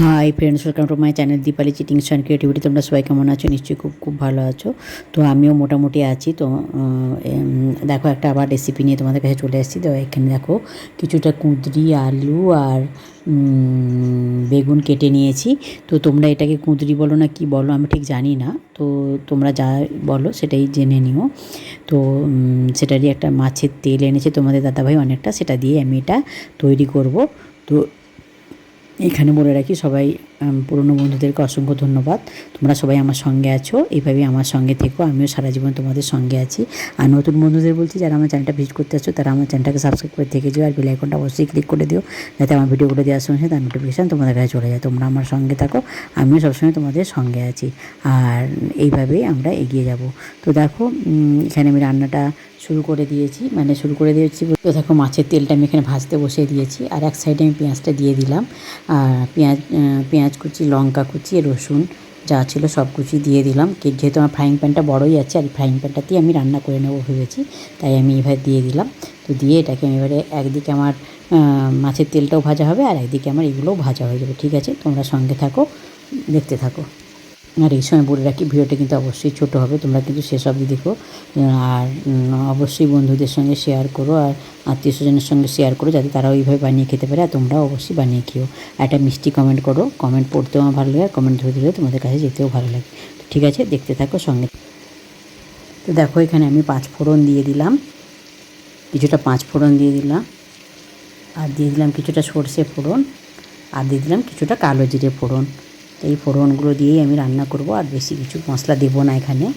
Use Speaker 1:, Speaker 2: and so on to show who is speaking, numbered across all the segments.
Speaker 1: High friends, welcome to my channel Dipali cheatings and creativity. তোমরা সবাই কেমন আছো? নিশ্চয়ই খুব ভালো আছো। তো আমিও মোটামুটি আছি। তো দেখো, একটা আবার রেসিপি নিয়ে তোমাদের কাছে চলে এসেছি। তো এখানে দেখো, কিছুটা কুঁদরি, আলু আর বেগুন কেটে নিয়েছি। তো তোমরা এটাকে কুঁদরি বলো না কি বলো আমি ঠিক জানি না। তো তোমরা যা বলো সেটাই জেনে নিও। তো সেটারই একটা মাছের তেল এনেছে তোমাদের দাদাভাই অনেকটা, সেটা দিয়ে আমি এটা তৈরি করব। তো এখানে বলে রাখি, সবাই পুরনো বন্ধুদেরকে অসংখ্য ধন্যবাদ। তোমরা সবাই আমার সঙ্গে আছো, এইভাবেই আমার সঙ্গে থেকো। আমিও সারা জীবন তোমাদের সঙ্গে আছি। আর নতুন বন্ধুদের বলছি, যারা আমার চ্যানেলটা ভিজিট করতে আসছো তারা আমার চ্যানেলটাকে সাবস্ক্রাইব করে থেকে যাও, আর বেল আইকনটা অবশ্যই ক্লিক করে দিও, যাতে আমার ভিডিওগুলো দেওয়ার সঙ্গে তার নোটিফিকেশান তোমাদের কাছে চলে যায়। তোমরা আমার সঙ্গে থাকো, আমিও সবসময় তোমাদের সঙ্গে আছি। আর এইভাবেই আমরা এগিয়ে যাব। তো দেখো, এখানে আমি রান্নাটা শুরু করে দিয়েছি। তো দেখো, মাছের তেলটা আমি এখানে ভাজতে বসিয়ে দিয়েছি, আর এক সাইডে আমি পেঁয়াজটা দিয়ে দিলাম। আর পেঁয়াজ কুচি, লঙ্কা কুচি, রসুন যা ছিল সব কুচি দিয়ে দিলাম। যেহেতু আমার ফ্রাইং প্যানটা বড়োই আছে, আর ফ্রাইং প্যানটাতেই আমি রান্না করে নেবো ভেবেছি, তাই আমি এভাবে দিয়ে দিলাম। তো দিয়ে এটাকে আমি এবারে, একদিকে আমার মাছের তেলটাও ভাজা হবে, আর একদিকে আমার এগুলোও ভাজা হয়ে যাবে। ঠিক আছে, তোমরা সঙ্গে থাকো, দেখতে থাকো। আর এই সময় বলে রাখি, ভিডিওটা কিন্তু অবশ্যই ছোটো হবে, তোমরা কিন্তু শেষ অবধি দেখো। আর অবশ্যই বন্ধুদের সঙ্গে শেয়ার করো, আর আত্মীয় স্বজনের সঙ্গে শেয়ার করো, যাতে তারাও এইভাবে বানিয়ে খেতে পারে, আর তোমরাও অবশ্যই বানিয়ে খেও। একটা মিষ্টি কমেন্ট করো, কমেন্ট পড়তেও আমার ভালো লাগে, আর কমেন্ট ধরে ধরে তোমাদের কাছে যেতেও ভালো লাগে। ঠিক আছে, দেখতে থাকো সঙ্গে। তো দেখো, এখানে আমি 5 ফোড়ন দিয়ে দিলাম, কিছুটা 5 ফোড়ন দিয়ে দিলাম, আর দিয়ে দিলাম কিছুটা সর্ষে ফোড়ন, আর দিয়ে দিলাম কিছুটা কালো জিরে ফোড়ন। এই ফোড়নগুলো দিয়েই আমি রান্না করব, আর বেশি কিছু মশলা দেবো না এখানে।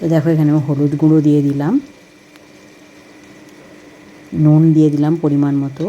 Speaker 1: তো দেখো, এখানে আমি হলুদ গুঁড়ো দিয়ে দিলাম, নুন দিয়ে দিলাম পরিমাণ মতো,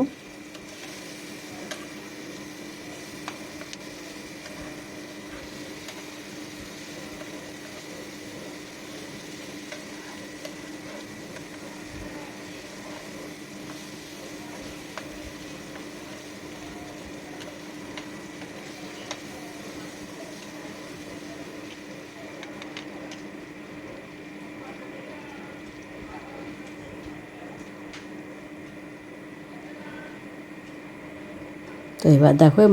Speaker 1: তো এবার দেখো,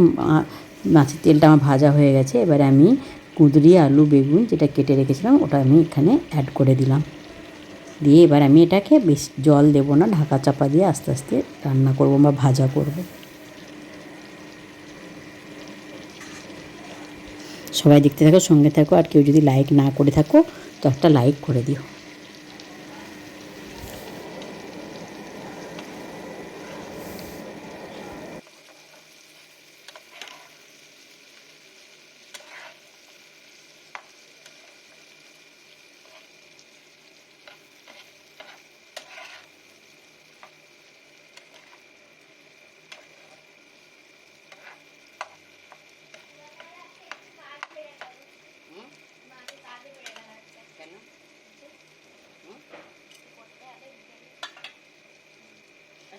Speaker 1: মাছের তেলটা আমার ভাজা হয়ে গেছে। এবারে আমি কুঁদরি, আলু, বেগুন যেটা কেটে রেখেছিলাম ওটা আমি এখানে অ্যাড করে দিলাম। দিয়ে এবার আমি এটাকে বেশ জল দেবো না, ঢাকা চাপা দিয়ে আস্তে আস্তে রান্না করব বা ভাজা করব। সবাই দেখতে থাকো, সঙ্গে থাকো, আর কেউ যদি লাইক না করে থাকো তো একটা লাইক করে দিও।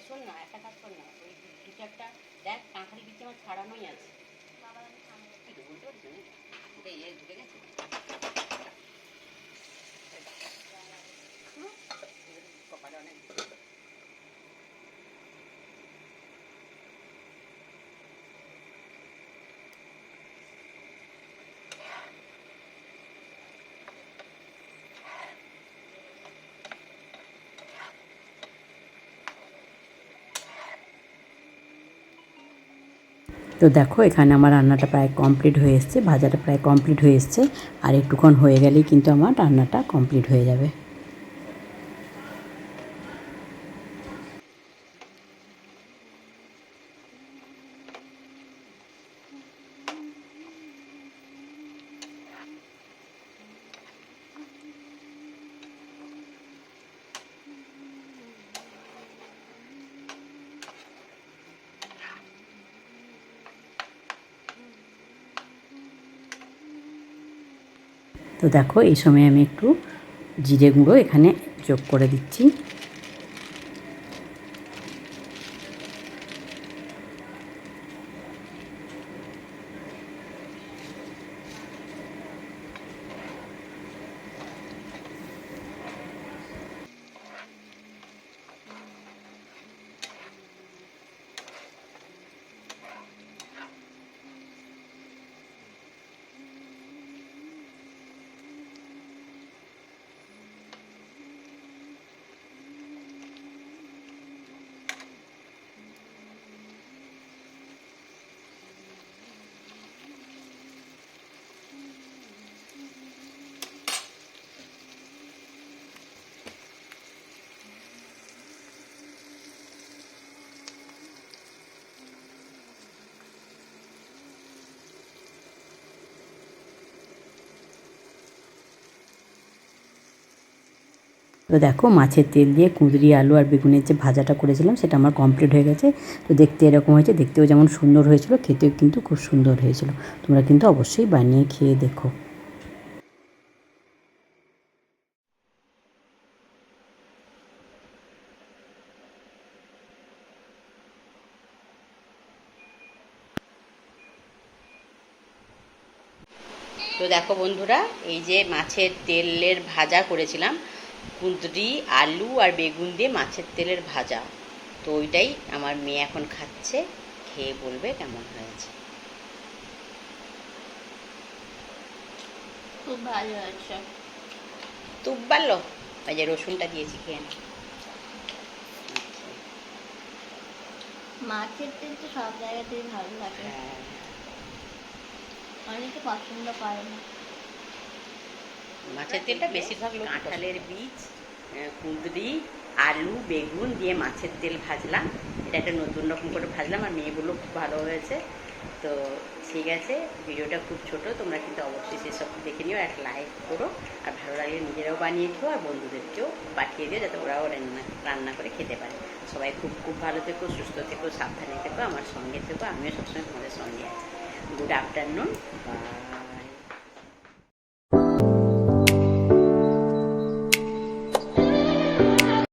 Speaker 1: শোন না, একটা কাজ কর না, ওই কিছু একটা দেখ, কাঁঠালি বিচি আমার ছাড়ানোই আছে। বুঝতে পারছো না, এটা ইয়ে ঢুকে গেছে। কপালে অনেক। তো দেখো, এখানে আমার রান্নাটা প্রায় কমপ্লিট হয়ে এসছে, ভাজাটা প্রায় কমপ্লিট হয়ে এসছে, আর একটুক্ষণ হয়ে গেলেই কিন্তু আমার রান্নাটা কমপ্লিট হয়ে যাবে। তো দেখো এই সময় আমি একটু জিরে গুঁড়ো এখানে যোগ করে দিচ্ছি। তো দেখো মাছের তেল দিয়ে কুঁদরি আলু আর বেগুনের যে ভাজাটা করেছিলাম সেটা আমার কমপ্লিট হয়ে গেছে। তো দেখতে এরকম হয়েছে, দেখতেও যেমন সুন্দর হয়েছিল, খেতেও কিন্তু খুব সুন্দর হয়েছিল। তোমরা কিন্তু অবশ্যই বানিয়ে খেয়ে দেখো। তো দেখো বন্ধুরা, এই যে মাছের তেলের ভাজা করেছিলাম, কুঁদরি আলু আর বেগুন দিয়ে মাছের তেলের ভাজা, তো ওইটাই আমার মেয়ে এখন খাচ্ছে, খেয়ে বলবে কেমন হয়েছে।
Speaker 2: খুব ভালো হয়েছে।
Speaker 1: খুব ভালো। এই যে রসুনটা দিয়েছি, খেয়ে না।
Speaker 2: মাছের তেল তো সব জায়গাতেই ভালো লাগে, অনেকে পছন্দ করে না।
Speaker 1: মাছের তেলটা বেশিরভাগ লোক কাঁঠালের বীজ, কুঁদরি আলু বেগুন দিয়ে মাছের তেল ভাজলাম। এটা একটা নতুন রকম করে ভাজলাম, আর মেয়ে বললো খুব ভালো হয়েছে। তো ঠিক আছে, ভিডিওটা খুব ছোট, তোমরা কিন্তু অবশ্যই সেসব দেখে নিও, একটা লাইক করো, আর ভালো লাগলে নিজেরাও বানিয়ে খেও আর বন্ধুদেরকেও পাঠিয়ে দিও, যাতে ওরাও রান্না করে খেতে পারে। সবাই খুব খুব ভালো থেকো, সুস্থ থেকো, সাবধানে থেকো, আমার সঙ্গে থেকো, আমিও সবসময় তোমাদের সঙ্গে আছি। Good afternoon.